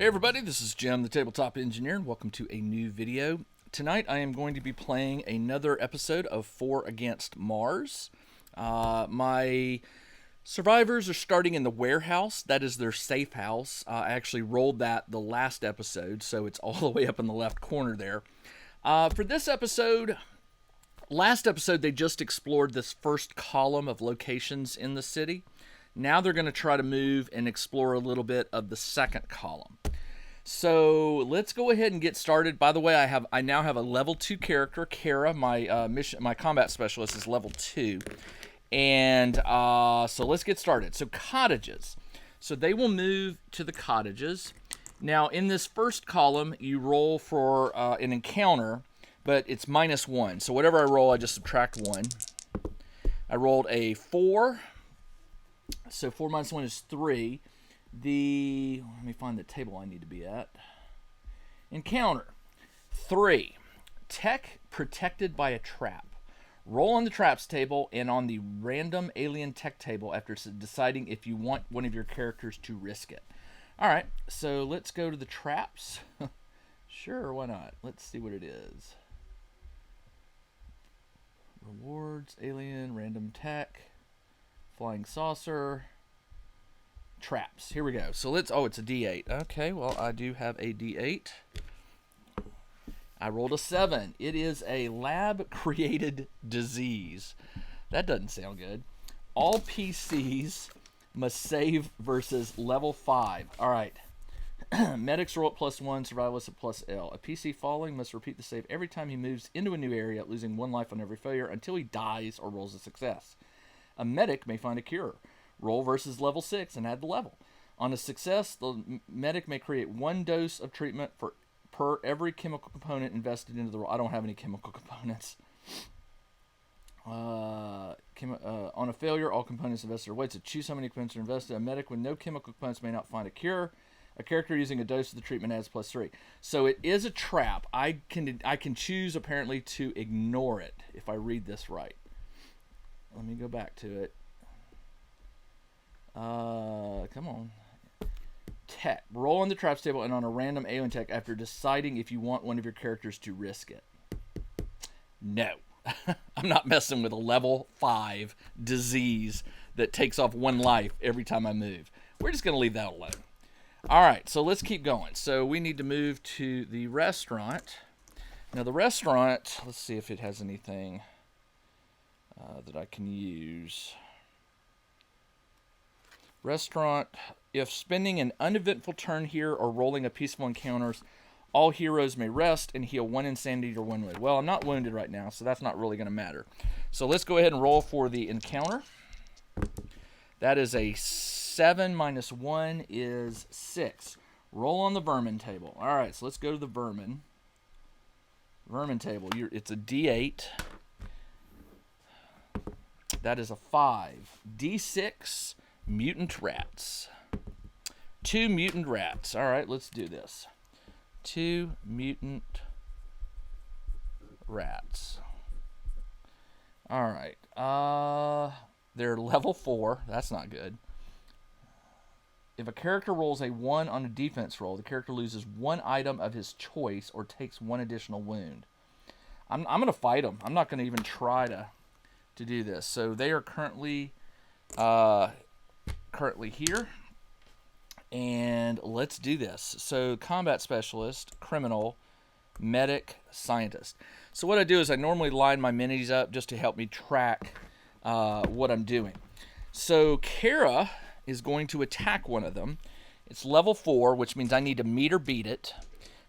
everybody, this is Jim, the Tabletop Engineer, and welcome to a new video. Tonight I am going to be playing another episode of 4 Against Mars. My survivors are starting in the warehouse. That is their safe house. I actually rolled that the last episode, so it's all the way up in the left corner there. For this episode, last episode they just explored this first column of locations in the city. Now they're going to try to move and explore a little bit of the second column. So let's go ahead and get started. By the way, I now have a level 2 character, Kara. My combat specialist is level 2. And so let's get started. So cottages. So they will move to the cottages. Now in this first column, you roll for an encounter, but it's -1. So whatever I roll, I just subtract 1. I rolled a 4. So 4 minus 1 is 3. Let me find the table I need to be at. Encounter. 3. Tech protected by a trap. Roll on the traps table and on the random alien tech table after deciding if you want one of your characters to risk it. Alright, so let's go to the traps. Sure, why not? Let's see what it is. Rewards, alien, random tech. Flying saucer, traps. Here we go. So it's a D8. Okay, well, I do have a D8. I rolled a 7. It is a lab-created disease. That doesn't sound good. All PCs must save versus level 5. All right. Medics roll at +1, survivalists at +L. A PC falling must repeat the save every time he moves into a new area, losing 1 life on every failure until he dies or rolls a success. A medic may find a cure. Roll versus level 6 and add the level. On a success, the medic may create 1 dose of treatment per every chemical component invested into the roll. I don't have any chemical components. On a failure, all components invested are wasted. Choose how many components are invested. A medic with no chemical components may not find a cure. A character using a dose of the treatment adds +3. So it is a trap. I can choose apparently to ignore it if I read this right. Let me go back to it. Come on. Tech. Roll on the traps table and on a random alien tech after deciding if you want one of your characters to risk it. No. I'm not messing with a level 5 disease that takes off 1 life every time I move. We're just going to leave that alone. Alright, so let's keep going. So we need to move to the restaurant. Now the restaurant, let's see if it has anything that I can use. Restaurant. If spending an uneventful turn here or rolling a peaceful encounters, all heroes may rest and heal 1 insanity or 1 wound. Well, I'm not wounded right now, so that's not really going to matter. So let's go ahead and roll for the encounter. That is a 7 minus 1 is 6. Roll on the vermin table. All right, so let's go to the vermin. Vermin table. It's a D8. That is a 5. D6 mutant rats. 2 mutant rats. All right, let's do this. 2 mutant rats. All right. They're level 4. That's not good. If a character rolls a 1 on a defense roll, the character loses 1 item of his choice or takes 1 additional wound. I'm going to fight them. I'm not going to even try to do this. So they are currently here. And let's do this. So combat specialist, criminal, medic, scientist. So what I do is I normally line my minis up just to help me track what I'm doing. So Kara is going to attack one of them. It's level 4, which means I need to meet or beat it.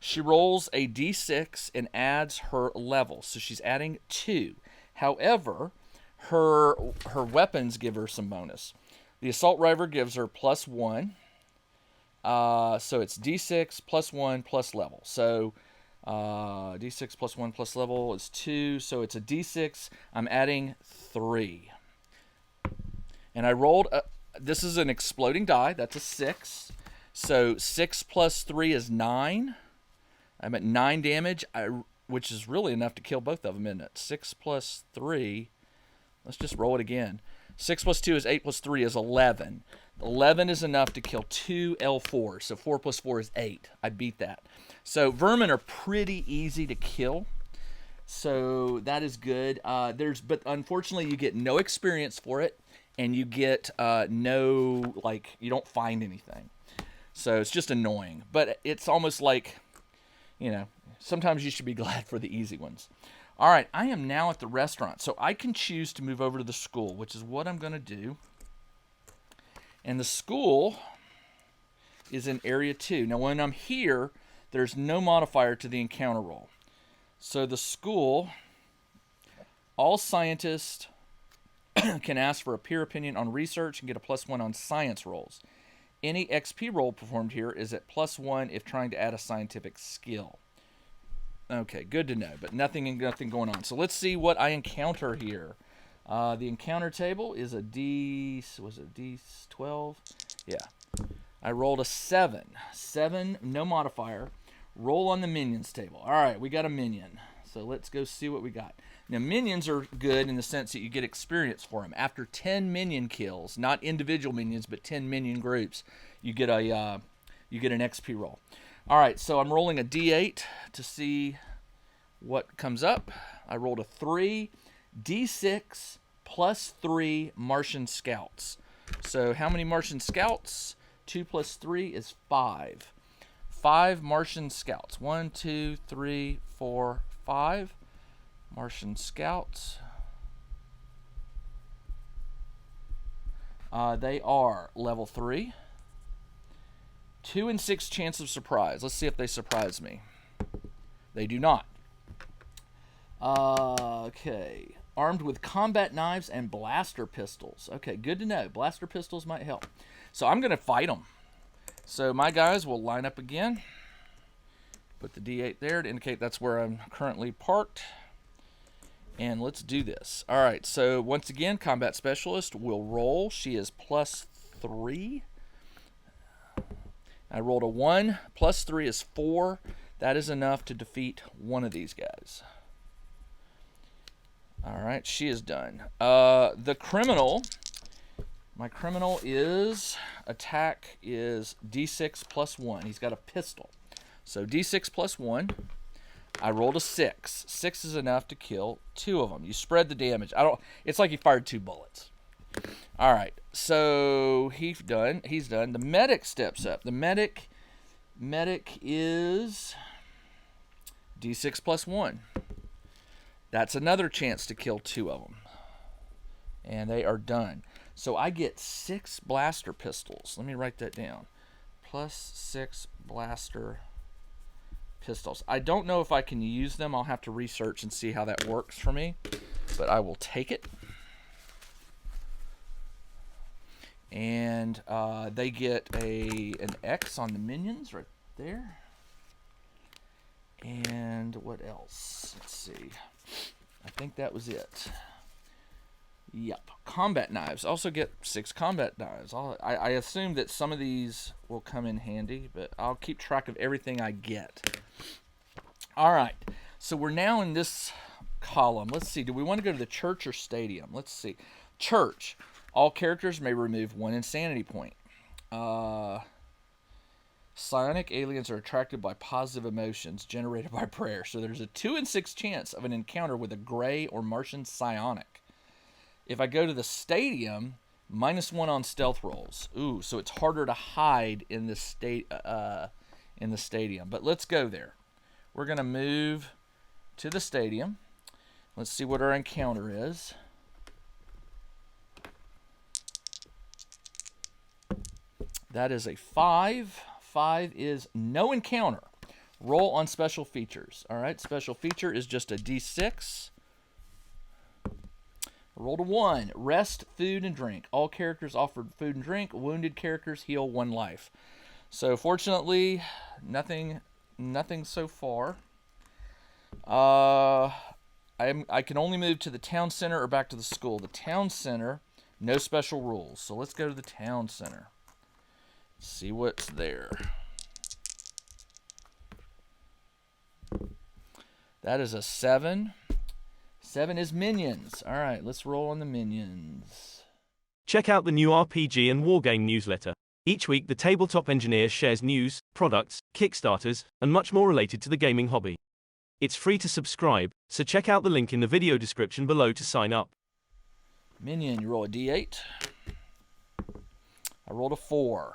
She rolls a d6 and adds her level. So she's adding 2. However, her weapons give her some bonus. The assault rifle gives her +1. So it's d6 +1 plus level. So d6 +1 plus level is 2. So it's a d6. I'm adding 3. And I rolled this is an exploding die. That's a 6. So 6 plus 3 is 9. I'm at 9 damage, which is really enough to kill both of them, isn't it? 6 plus 3. Let's just roll it again. 6 plus 2 is 8 plus 3 is 11. 11 is enough to kill 2 L4. So 4 plus 4 is 8. I beat that. So vermin are pretty easy to kill. So that is good. But unfortunately, you get no experience for it, and you get you don't find anything. So it's just annoying. But it's almost like, sometimes you should be glad for the easy ones. All right, I am now at the restaurant. So I can choose to move over to the school, which is what I'm going to do. And the school is in area 2. Now, when I'm here, there's no modifier to the encounter roll. So the school, all scientists can ask for a peer opinion on research and get a +1 on science rolls. Any XP roll performed here is at +1 if trying to add a scientific skill. Okay, good to know, but nothing going on. So let's see what I encounter here. The encounter table is a D12? Yeah. I rolled a 7. 7, no modifier. Roll on the minions table. All right, we got a minion. So let's go see what we got. Now, minions are good in the sense that you get experience for them. After 10 minion kills, not individual minions, but 10 minion groups, you get an XP roll. All right, so I'm rolling a D8 to see what comes up. I rolled a 3, D6 plus 3 Martian scouts. So how many Martian scouts? 2 plus 3 is 5. 5 Martian scouts. 1, 2, 3, 4, 5 Martian scouts. They are level 3. 2 and 6 chance of surprise. Let's see if they surprise me. They do not. Okay. Armed with combat knives and blaster pistols. Okay, good to know. Blaster pistols might help. So I'm going to fight them. So my guys will line up again. Put the D8 there to indicate that's where I'm currently parked. And let's do this. All right, so once again, combat specialist will roll. She is +3. I rolled a 1. +3 is 4. That is enough to defeat one of these guys. All right, she is done. The criminal, my criminal attack is D6 +1. He's got a pistol. So D6 +1. I rolled a 6. 6 is enough to kill 2 of them. You spread the damage. It's like he fired 2 bullets. All right, so he's done. The medic steps up. The medic is D6 +1. That's another chance to kill 2 of them. And they are done. So I get 6 blaster pistols. Let me write that down. +6 blaster pistols. I don't know if I can use them. I'll have to research and see how that works for me. But I will take it. And they get an X on the minions right there. And what else? Let's see. I think that was it. Yep. Combat knives. Also get 6 combat knives. I assume that some of these will come in handy, but I'll keep track of everything I get. All right. So we're now in this column. Let's see. Do we want to go to the church or stadium? Let's see. Church. All characters may remove 1 insanity point. Psionic aliens are attracted by positive emotions generated by prayer. So there's a 2 in 6 chance of an encounter with a gray or Martian psionic. If I go to the stadium, -1 on stealth rolls. Ooh, so it's harder to hide in the stadium. But let's go there. We're going to move to the stadium. Let's see what our encounter is. That is a 5. 5 is no encounter. Roll on special features. All right, special feature is just a D6. Rolled a 1. Rest, food, and drink. All characters offered food and drink. Wounded characters heal 1 life. So fortunately, nothing so far. I can only move to the town center or back to the school. The town center, no special rules. So let's go to the town center. See what's there. That is a 7. 7 is minions. All right, let's roll on the minions. Check out the new RPG and Wargame Newsletter. Each week, the tabletop engineer shares news, products, Kickstarters, and much more related to the gaming hobby. It's free to subscribe, so check out the link in the video description below to sign up. Minion, you roll a d8. I rolled a 4.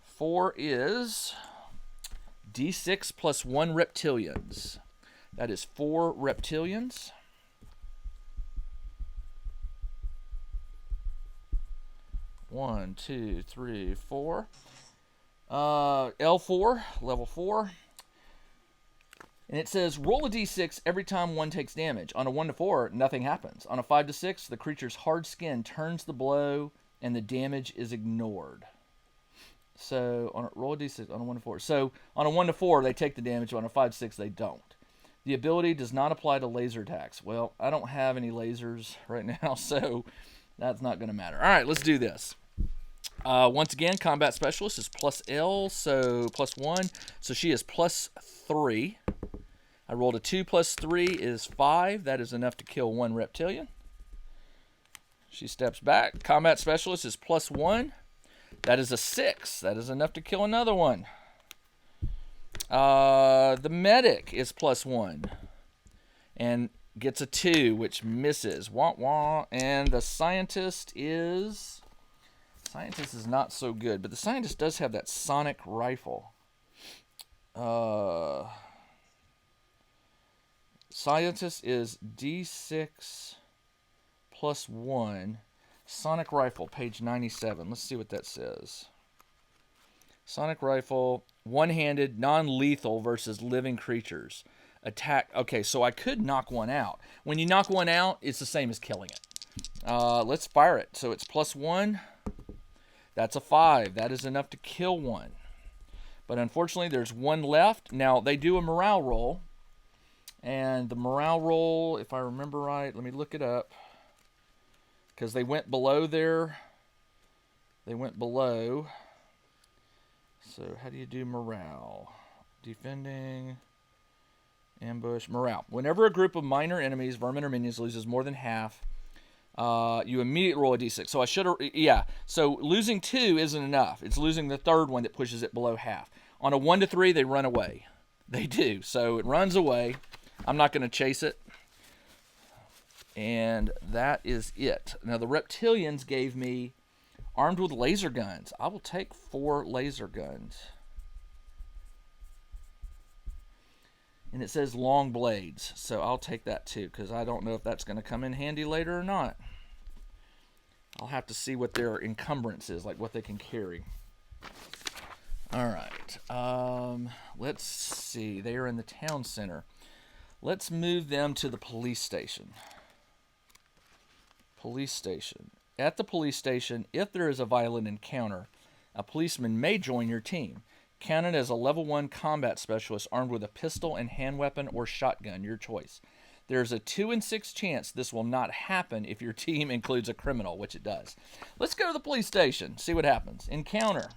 4 is d6 plus 1 reptilians. That is 4 reptilians. One, two, three, 4. L4, level 4. And it says, roll a d6 every time one takes damage. On a 1 to 4, nothing happens. On a 5 to 6, the creature's hard skin turns the blow and the damage is ignored. So, roll a d6 on a 1 to 4. So, on a 1 to 4, they take the damage. On a 5 to 6, they don't. The ability does not apply to laser attacks. Well, I don't have any lasers right now, so that's not going to matter. All right, let's do this. Once again, combat specialist is plus L, so plus 1. So she is plus 3. I rolled a 2 plus 3 is 5. That is enough to kill 1 reptilian. She steps back. Combat specialist is plus 1. That is a 6. That is enough to kill another one. The medic is plus 1 and gets a 2, which misses. Wah, wah. And the scientist is... Scientist is not so good, but the scientist does have that sonic rifle. Scientist is D6 plus 1. Sonic rifle, page 97. Let's see what that says. Sonic rifle, one-handed, non-lethal versus living creatures. Attack. Okay, so I could knock one out. When you knock one out, it's the same as killing it. Let's fire it. So it's plus 1. That's a 5. That is enough to kill one. But unfortunately, there's one left. Now, they do a morale roll. And the morale roll, if I remember right, let me look it up. Because they went below there. They went below. So, how do you do morale? Defending, ambush, morale. Whenever a group of minor enemies, vermin or minions, loses more than half, you immediately roll a d6. So I should have, yeah. So losing 2 isn't enough. It's losing the third one that pushes it below half. On a 1 to 3, they run away. They do. So it runs away. I'm not going to chase it. And that is it. Now the reptilians gave me armed with laser guns. I will take 4 laser guns. And it says long blades, so I'll take that too, because I don't know if that's going to come in handy later or not. I'll have to see what their encumbrance is, like what they can carry. All right. Let's see. They are in the town center. Let's move them to the police station. Police station. At the police station, if there is a violent encounter, a policeman may join your team. Counted as a level 1 combat specialist armed with a pistol and hand weapon or shotgun, your choice. There's a 2 in 6 chance this will not happen if your team includes a criminal, which it does. Let's go to the police station, see what happens. Encounter.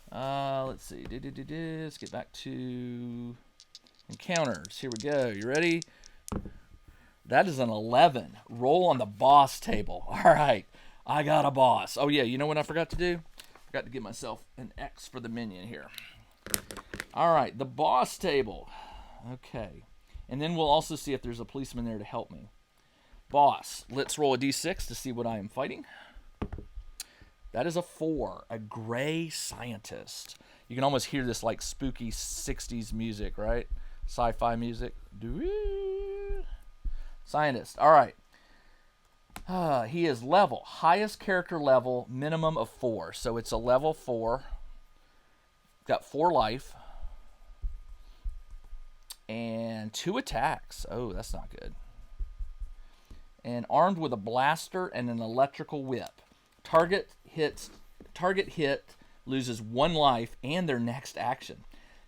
Let's see. Let's get back to encounters. Here we go. You ready? That is an 11. Roll on the boss table. All right. I got a boss. Oh, yeah. You know what I forgot to do? Got to give myself an X for the minion here. All right, the boss table. Okay. And then we'll also see if there's a policeman there to help me. Boss. Let's roll a d6 to see what I am fighting. That is a 4. A gray scientist. You can almost hear this like spooky 60s music, right? Sci-fi music. Scientist. All right. He is level. Highest character level, minimum of 4. So it's a level 4. Got 4 life. And 2 attacks. Oh, that's not good. And armed with a blaster and an electrical whip. Target hit loses 1 life and their next action.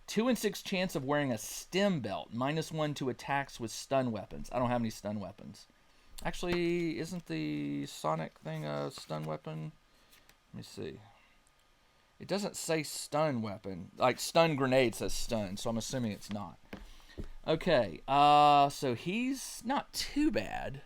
2 in 6 chance of wearing a stem belt. -1 to attacks with stun weapons. I don't have any stun weapons. Actually, isn't the sonic thing a stun weapon? Let me see. It doesn't say stun weapon. Like stun grenade says stun, so I'm assuming it's not. Okay, so he's not too bad.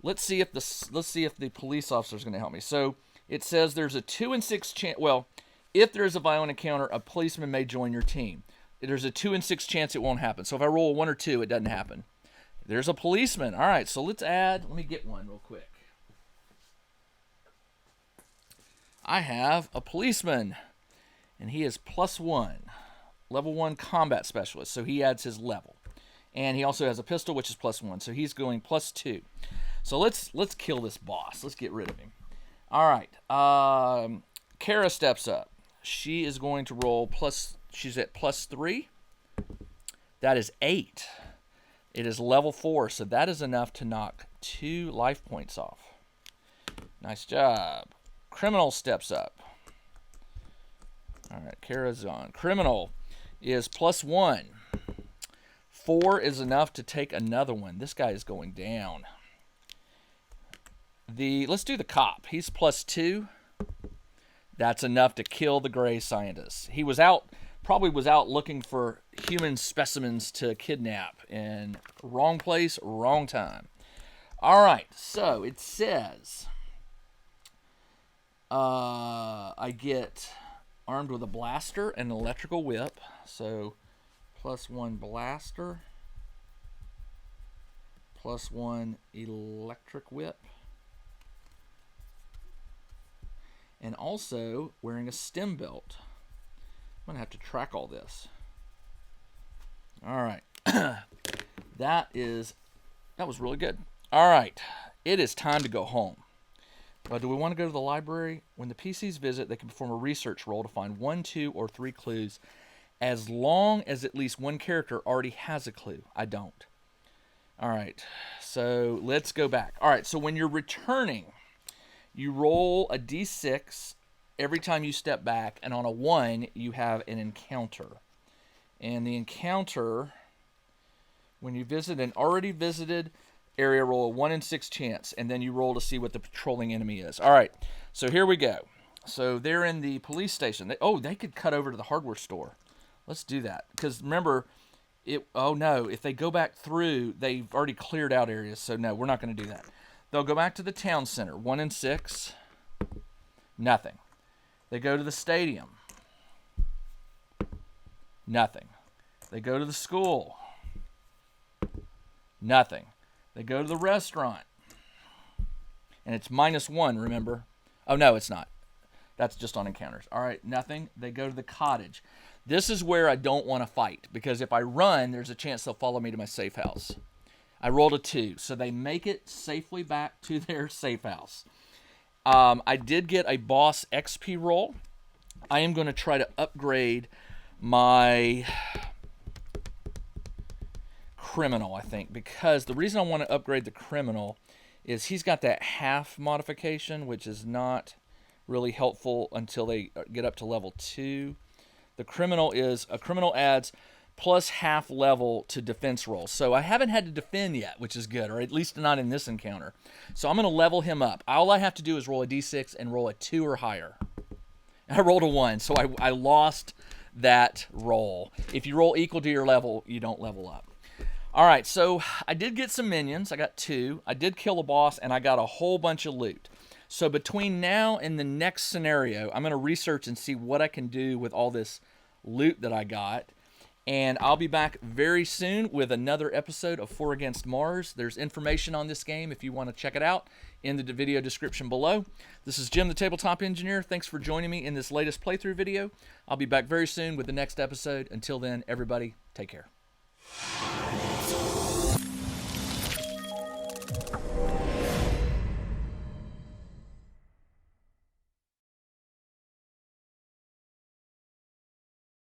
let's see if the police officer is going to help me. So it says there's a 2 in 6 chance. Well, if there is a violent encounter, a policeman may join your team. There's a 2 in 6 chance it won't happen. So if I roll a 1 or 2, it doesn't happen. There's a policeman. All right, so let's add. Let me get one real quick. I have a policeman, and he is +1, level 1 combat specialist. So he adds his level, and he also has a pistol, which is +1. So he's going +2. So let's kill this boss. Let's get rid of him. All right. Kara steps up. She is going to roll she's at +3. That is 8. It is level 4, so that is enough to knock 2 life points off. Nice job. Criminal steps up. All right, Kara's on. Criminal is +1. 4 is enough to take another one. This guy is going down. Let's do the cop. He's +2. That's enough to kill the gray scientist. He was probably was out looking for human specimens to kidnap, and wrong place, wrong time. All right, so it says I get armed with a blaster and an electrical whip. So +1 blaster, +1 electric whip. And also wearing a stem belt. I'm going to have to track all this. All right. That was really good. All right. It is time to go home. Do we want to go to the library? When the PCs visit, they can perform a research roll to find 1, 2, or 3 clues, as long as at least one character already has a clue. I don't. All right. So let's go back. All right. So when you're returning, you roll a d6 every time you step back, and on a 1, you have an encounter. And the encounter, when you visit an already visited area, roll a 1 in 6 chance, and then you roll to see what the patrolling enemy is. All right, so here we go. So they're in the police station. They could cut over to the hardware store. Let's do that, because remember, if they go back through, they've already cleared out areas, so no, we're not going to do that. They'll go back to the town center. 1 in 6. Nothing. They go to the stadium. Nothing. They go to the school. Nothing. They go to the restaurant. And it's -1, remember? Oh, no, it's not. That's just on encounters. All right, nothing. They go to the cottage. This is where I don't want to fight, because if I run, there's a chance they'll follow me to my safe house. I rolled a 2, so they make it safely back to their safe house. I did get a boss XP roll. I am going to try to upgrade my criminal, I think, because the reason I want to upgrade the criminal is he's got that half modification, which is not really helpful until they get up to level 2. The criminal adds +1/2 level to defense rolls. So I haven't had to defend yet, which is good, or at least not in this encounter. So I'm going to level him up. All I have to do is roll a d6 and roll a 2 or higher. I rolled a 1, so I lost that roll. If you roll equal to your level, you don't level up. All right, so I did get some minions. I got 2. I did kill a boss, and I got a whole bunch of loot. So between now and the next scenario, I'm going to research and see what I can do with all this loot that I got. And I'll be back very soon with another episode of 4 Against Mars. There's information on this game if you want to check it out in the video description below. This is Jim, the Tabletop Engineer. Thanks for joining me in this latest playthrough video. I'll be back very soon with the next episode. Until then, everybody, take care.